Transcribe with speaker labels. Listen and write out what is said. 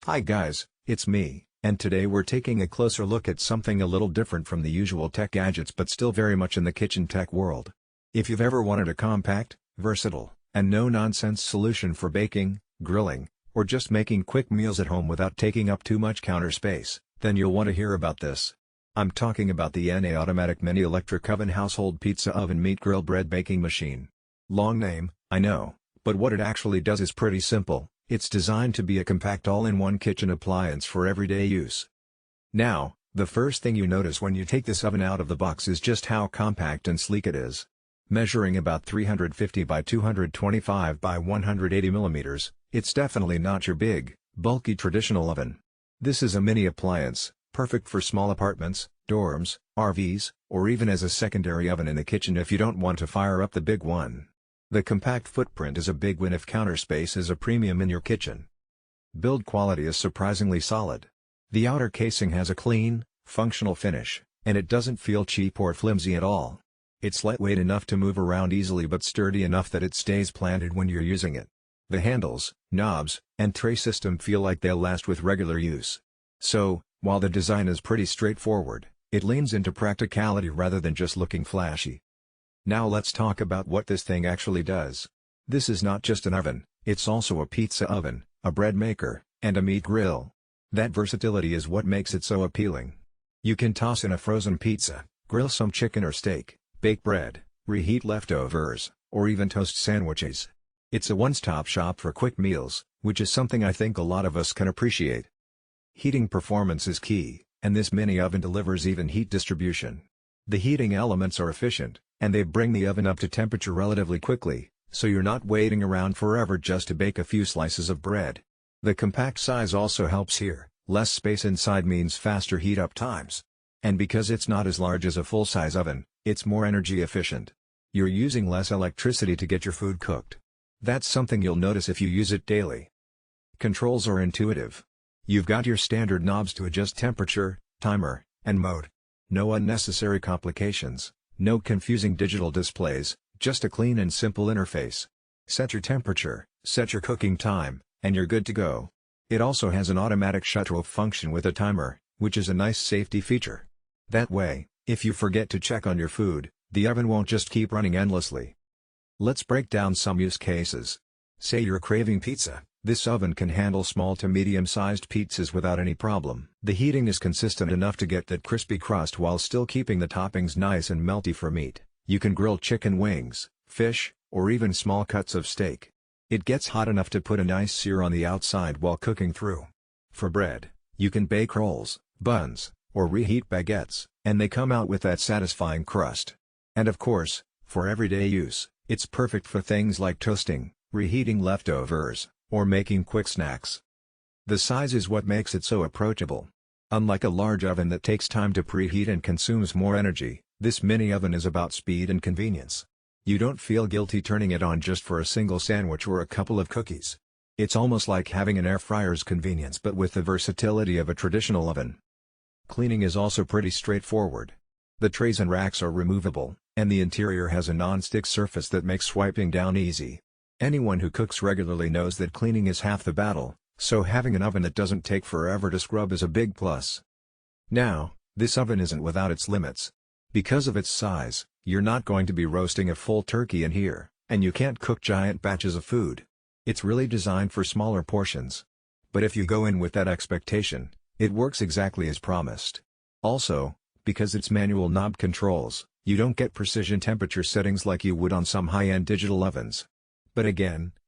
Speaker 1: Hi guys, it's me, and today we're taking a closer look at something a little different from the usual tech gadgets but still very much in the kitchen tech world. If you've ever wanted a compact, versatile, and no-nonsense solution for baking, grilling, or just making quick meals at home without taking up too much counter space, then you'll want to hear about this. I'm talking about the NA Automatic Mini Electric Oven Household Pizza Oven Meat Grill Bread Baking Machine. Long name, I know, but what it actually does is pretty simple. It's designed to be a compact all-in-one kitchen appliance for everyday use. Now, the first thing you notice when you take this oven out of the box is just how compact and sleek it is. Measuring about 350 by 225 by 180 millimeters, it's definitely not your big, bulky traditional oven. This is a mini appliance, perfect for small apartments, dorms, RVs, or even as a secondary oven in the kitchen if you don't want to fire up the big one. The compact footprint is a big win if counter space is a premium in your kitchen. Build quality is surprisingly solid. The outer casing has a clean, functional finish, and it doesn't feel cheap or flimsy at all. It's lightweight enough to move around easily but sturdy enough that it stays planted when you're using it. The handles, knobs, and tray system feel like they'll last with regular use. So, while the design is pretty straightforward, it leans into practicality rather than just looking flashy. Now let's talk about what this thing actually does. This is not just an oven, it's also a pizza oven, a bread maker, and a meat grill. That versatility is what makes it so appealing. You can toss in a frozen pizza, grill some chicken or steak, bake bread, reheat leftovers, or even toast sandwiches. It's a one-stop shop for quick meals, which is something I think a lot of us can appreciate. Heating performance is key, and this mini oven delivers even heat distribution. The heating elements are efficient, and they bring the oven up to temperature relatively quickly, so you're not waiting around forever just to bake a few slices of bread. The compact size also helps here, less space inside means faster heat-up times. And because it's not as large as a full-size oven, it's more energy efficient. You're using less electricity to get your food cooked. That's something you'll notice if you use it daily. Controls are intuitive. You've got your standard knobs to adjust temperature, timer, and mode. No unnecessary complications. No confusing digital displays, just a clean and simple interface. Set your temperature, set your cooking time, and you're good to go. It also has an automatic shut-off function with a timer, which is a nice safety feature. That way, if you forget to check on your food, the oven won't just keep running endlessly. Let's break down some use cases. Say you're craving pizza, this oven can handle small to medium-sized pizzas without any problem. The heating is consistent enough to get that crispy crust while still keeping the toppings nice and melty for meat. You can grill chicken wings, fish, or even small cuts of steak. It gets hot enough to put a nice sear on the outside while cooking through. For bread, you can bake rolls, buns, or reheat baguettes, and they come out with that satisfying crust. And of course, for everyday use, it's perfect for things like toasting, reheating leftovers, or making quick snacks. The size is what makes it so approachable. Unlike a large oven that takes time to preheat and consumes more energy, this mini oven is about speed and convenience. You don't feel guilty turning it on just for a single sandwich or a couple of cookies. It's almost like having an air fryer's convenience but with the versatility of a traditional oven. Cleaning is also pretty straightforward. The trays and racks are removable, and the interior has a non-stick surface that makes swiping down easy. Anyone who cooks regularly knows that cleaning is half the battle, so having an oven that doesn't take forever to scrub is a big plus. Now, this oven isn't without its limits. Because of its size, you're not going to be roasting a full turkey in here, and you can't cook giant batches of food. It's really designed for smaller portions. But if you go in with that expectation, it works exactly as promised. Also, because it's manual knob controls, you don't get precision temperature settings like you would on some high-end digital ovens. But again,